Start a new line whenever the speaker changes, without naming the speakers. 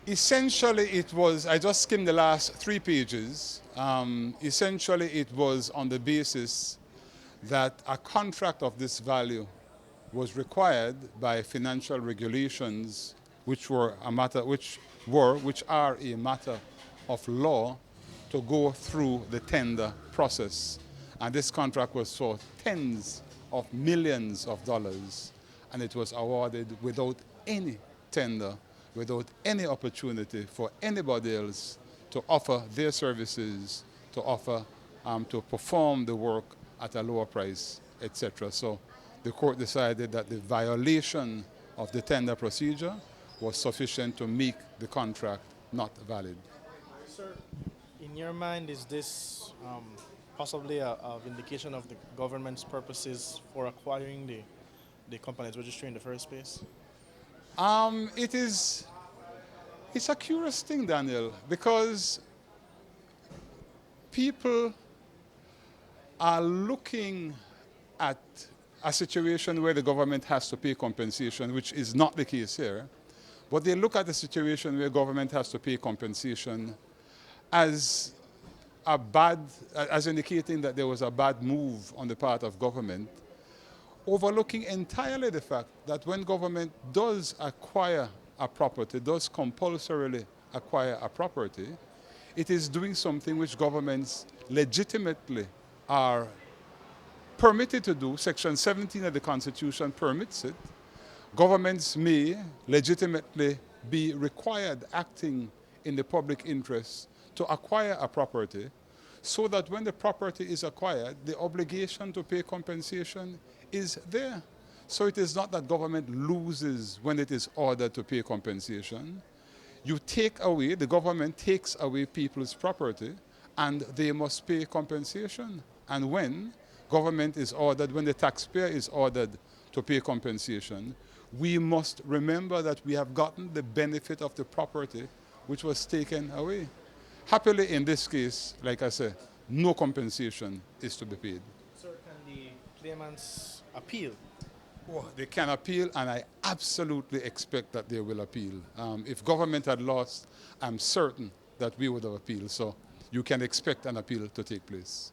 Essentially, it was, I just skimmed the last 3 pages. Essentially, it was on the basis that a contract of this value was required by financial regulations, which are a matter of law, to go through the tender process. And this contract was for tens of millions of dollars, and it was awarded without any tender, without any opportunity for anybody else to offer their services, to perform the work at a lower price, etc. So the court decided that the violation of the tender procedure was sufficient to make the contract not valid.
Sir, in your mind, is this possibly a vindication of the government's purposes for acquiring the company's registry in the first place?
It is, it's a curious thing, Daniel, because people are looking at a situation where the government has to pay compensation, which is not the case here. But they look at a situation where government has to pay compensation as as indicating that there was a bad move on the part of government, overlooking entirely the fact that when government does acquire a property, does compulsorily acquire a property, it is doing something which governments legitimately are permitted to do. Section 17 of the Constitution permits it. Governments may legitimately be required, acting in the public interest, to acquire a property, so that when the property is acquired, the obligation to pay compensation is there. So it is not that government loses when it is ordered to pay compensation. The government takes away people's property, and they must pay compensation. And when when the taxpayer is ordered to pay compensation, we must remember that we have gotten the benefit of the property which was taken away. Happily, in this case, like I said, no compensation is to be paid.
Sir, can the claimants appeal?
Oh, they can appeal, and I absolutely expect that they will appeal. If government had lost, I'm certain that we would have appealed. So you can expect an appeal to take place.